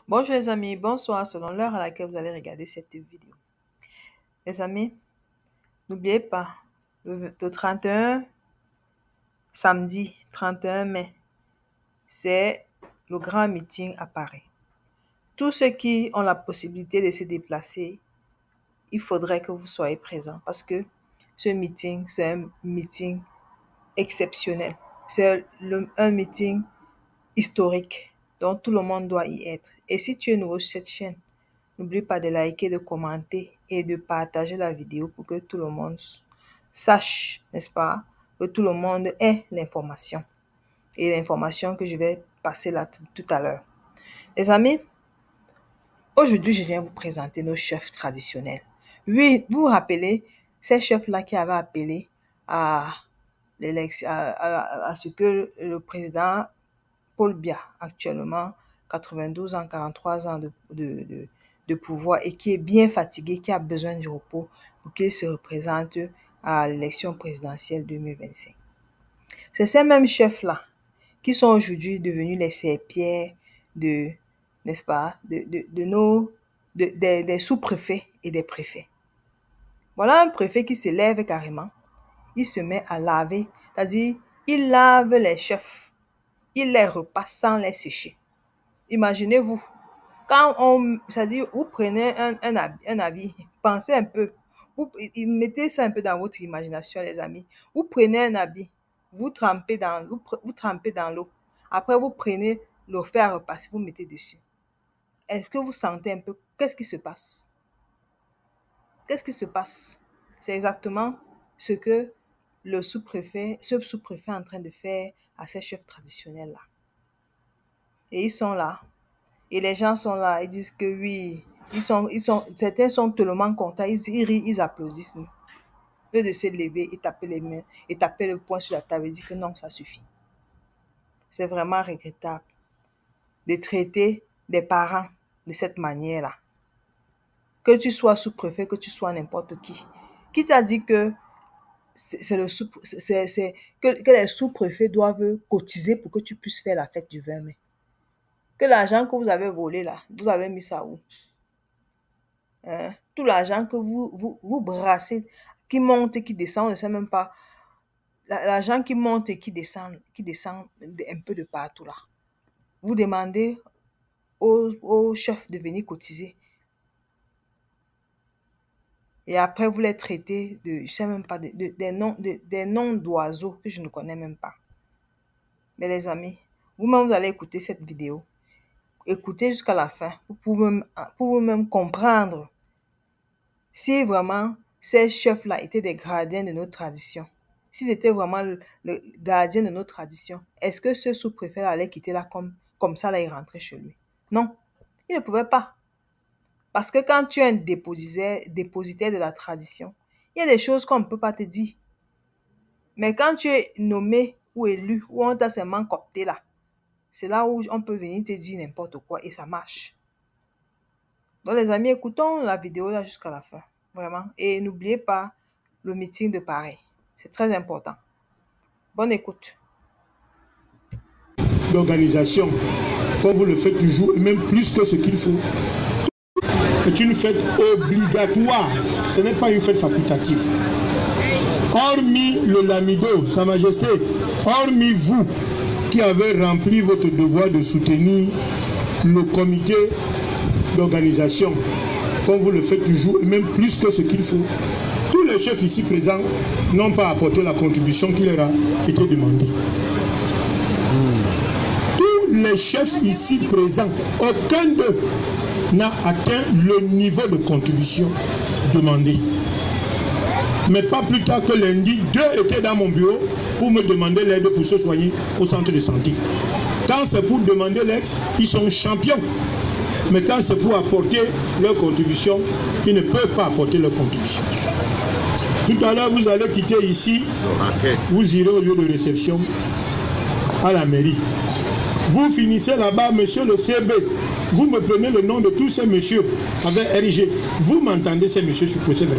Bonjour les amis, bonsoir selon l'heure à laquelle vous allez regarder cette vidéo. Les amis, n'oubliez pas, le 31, samedi 31 mai, c'est le grand meeting à Paris. Tous ceux qui ont la possibilité de se déplacer, il faudrait que vous soyez présents parce que ce meeting, c'est un meeting exceptionnel. C'est un meeting historique dont tout le monde doit y être. Et si tu es nouveau sur cette chaîne, n'oublie pas de liker, de commenter et de partager la vidéo pour que tout le monde sache, n'est-ce pas, que tout le monde ait l'information. Et l'information que je vais passer là tout à l'heure. Les amis, aujourd'hui, je viens vous présenter nos chefs traditionnels. Oui, vous vous rappelez, ces chefs-là qui avaient appelé à l'élection, à ce que le président Paul Biya, actuellement 92 ans, 43 ans de pouvoir et qui est bien fatigué, qui a besoin du repos pour qu'il se représente à l'élection présidentielle 2025. C'est ces mêmes chefs-là qui sont aujourd'hui devenus les serpillères n'est-ce pas, des sous-préfets et des préfets. Voilà un préfet qui se lève carrément, il se met à laver, c'est-à-dire il lave les chefs, il les repasse sans les sécher. Imaginez-vous, c'est-à-dire vous prenez un habit, pensez un peu, vous mettez ça un peu dans votre imagination les amis. Vous prenez un habit, vous trempez dans l'eau, après vous prenez le fer à repasser, vous mettez dessus. Est-ce que vous sentez un peu, qu'est-ce qui se passe? Qu'est-ce qui se passe? C'est exactement ce que ce sous-préfet est en train de faire à ces chefs traditionnels-là. Et ils sont là. Et les gens sont là. Ils disent que oui. Certains sont tellement contents. Ils rient, ils applaudissent. Eux de se lever et taper les mains et taper le poing sur la table et dire que non, ça suffit. C'est vraiment regrettable de traiter des parents de cette manière-là. Que tu sois sous-préfet, que tu sois n'importe qui. Qui t'a dit que que les sous-préfets doivent cotiser pour que tu puisses faire la fête du 20 mai? Que l'argent que vous avez volé là, vous avez mis ça où? Tout l'argent que vous brassez, qui monte et qui descend, on ne sait même pas. L'argent qui monte et qui descend un peu de partout là. Vous demandez aux chefs de venir cotiser. Et après, vous les traitez de, je ne sais même pas, des noms d'oiseaux que je ne connais même pas. Mais les amis, vous-même, vous allez écouter cette vidéo. Écoutez jusqu'à la fin pour vous-même comprendre si vraiment ces chefs-là étaient des gardiens de notre tradition. S'ils étaient vraiment le gardien de notre tradition, est-ce que ce sous-préfet allait quitter là comme ça, là, il rentrait chez lui? Non, il ne pouvait pas. Parce que quand tu es un dépositaire de la tradition, il y a des choses qu'on ne peut pas te dire. Mais quand tu es nommé ou élu, ou on t'a seulement coopté là, c'est là où on peut venir te dire n'importe quoi et ça marche. Donc les amis, écoutons la vidéo là jusqu'à la fin. Vraiment. Et n'oubliez pas le meeting de Paris. C'est très important. Bonne écoute. L'organisation, comme vous le faites toujours, et même plus que ce qu'il faut, est une fête obligatoire. Ce n'est pas une fête facultative. Hormis le Lamido, Sa Majesté, hormis vous qui avez rempli votre devoir de soutenir le comité d'organisation, comme vous le faites toujours, et même plus que ce qu'il faut, tous les chefs ici présents n'ont pas apporté la contribution qui leur a été demandée. Tous les chefs ici présents, aucun d'eux n'a atteint le niveau de contribution demandé. Mais pas plus tard que lundi, 2 étaient dans mon bureau pour me demander l'aide pour se soigner au centre de santé. Quand c'est pour demander l'aide, ils sont champions. Mais quand c'est pour apporter leur contribution, ils ne peuvent pas apporter leur contribution. Tout à l'heure, vous allez quitter ici, vous irez au lieu de réception à la mairie. Vous finissez là-bas, monsieur le CB. Vous me prenez le nom de tous ces messieurs avec RG. Vous m'entendez, ces messieurs sur c'est vrai.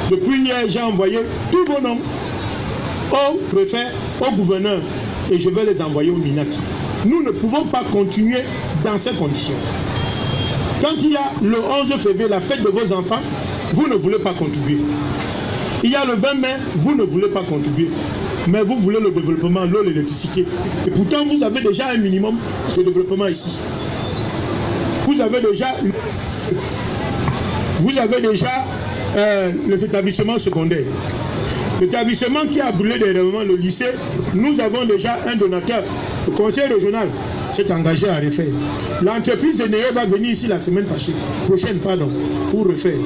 Depuis hier, j'ai envoyé tous vos noms au préfet, au gouverneur, et je vais les envoyer au Minati. Nous ne pouvons pas continuer dans ces conditions. Quand il y a le 11 février, la fête de vos enfants, vous ne voulez pas contribuer. Il y a le 20 mai, vous ne voulez pas contribuer. Mais vous voulez le développement, l'eau, l'électricité. Et pourtant, vous avez déjà un minimum de développement ici. Vous avez déjà les établissements secondaires. L'établissement qui a brûlé dernièrement, le lycée, nous avons déjà un donateur. Le conseil régional s'est engagé à refaire. L'entreprise Eneo va venir ici la semaine prochaine, pour refaire.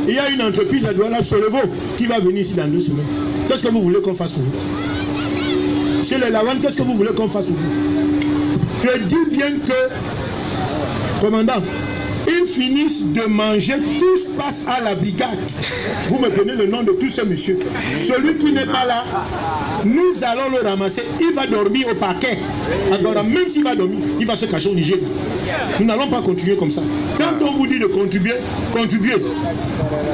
Il y a une entreprise à Douala, Solevo, qui va venir ici dans 2 semaines. Qu'est-ce que vous voulez qu'on fasse pour vous? Chez les Lawan, qu'est-ce que vous voulez qu'on fasse pour vous? Je dis bien que, commandant, ils finissent de manger, tous passent à la brigade. Vous me donnez le nom de tous ces messieurs. Celui qui n'est pas là, nous allons le ramasser. Il va dormir au parquet. Alors, même s'il va dormir, il va se cacher au Niger. Nous n'allons pas continuer comme ça. Quand on vous dit de contribuer, contribuez.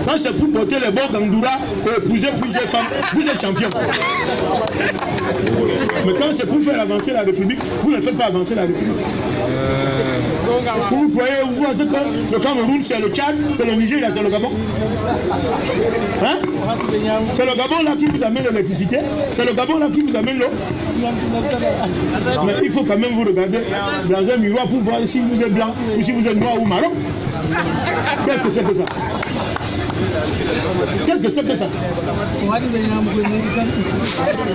Quand c'est pour porter les bords d'Andoura et épouser plusieurs femmes, vous êtes champion. Mais quand c'est pour faire avancer la République, vous ne faites pas avancer la République. Vous voyez, vous voyez que le Cameroun, c'est le Tchad, c'est le Niger, c'est le Gabon. Hein? C'est le Gabon là qui vous amène l'électricité, c'est le Gabon là qui vous amène l'eau. Mais il faut quand même vous regarder dans un miroir pour voir si vous êtes blanc ou si vous êtes noir ou marron. Qu'est-ce que c'est que ça? Qu'est-ce que c'est que ça?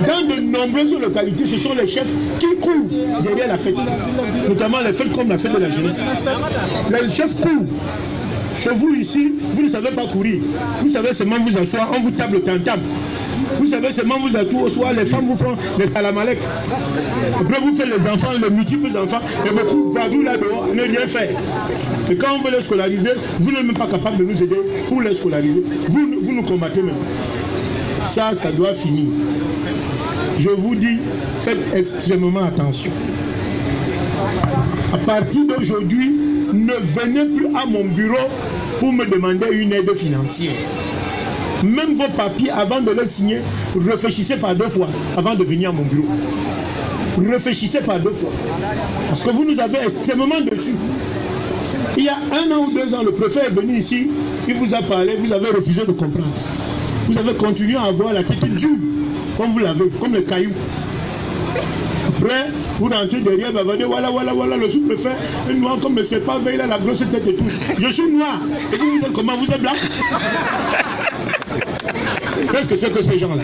Dans de nombreuses localités, ce sont les chefs qui courent derrière la fête. Notamment les fêtes comme la fête de la jeunesse. Les chefs courent. Chez vous ici, vous ne savez pas courir. Vous savez seulement vous asseoir, on vous tape le tam-tam. Vous savez seulement vous asseoir, les femmes vous font les salamalek. Après vous faites les enfants, les multiples enfants, et beaucoup vadou là dehors à ne rien faire. Et quand on veut les scolariser, vous n'êtes même pas capable de nous aider pour les scolariser. Vous nous combattez même. Ça doit finir. Je vous dis, faites extrêmement attention. À partir d'aujourd'hui, ne venez plus à mon bureau pour me demander une aide financière. Même vos papiers, avant de les signer, réfléchissez par 2 fois avant de venir à mon bureau. Réfléchissez par 2 fois. Parce que vous nous avez extrêmement dessus. Il y a 1 an ou 2 ans, le préfet est venu ici, il vous a parlé, vous avez refusé de comprendre. Vous avez continué à avoir la tête dure, comme vous l'avez, comme le caillou. Après, vous rentrez derrière, vous allez dire, voilà, le sous-préfet est noir comme le serpent, il a la grosse tête et tout. Je suis noir. Et vous vous dites comment? Vous êtes blanc? Qu'est-ce que c'est que ces gens-là?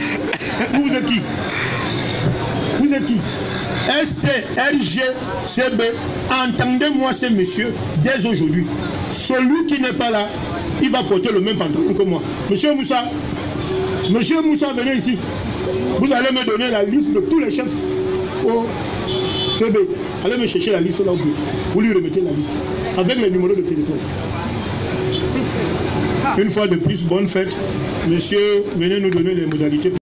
Vous êtes qui? Vous êtes qui? STRGCB, entendez-moi ces messieurs dès aujourd'hui. Celui qui n'est pas là, il va porter le même pantalon que moi. Monsieur Moussa, venez ici. Vous allez me donner la liste de tous les chefs au CB. Allez me chercher la liste là où vous lui remettez la liste. Avec les numéros de téléphone. Une fois de plus, bonne fête. Monsieur, venez nous donner les modalités.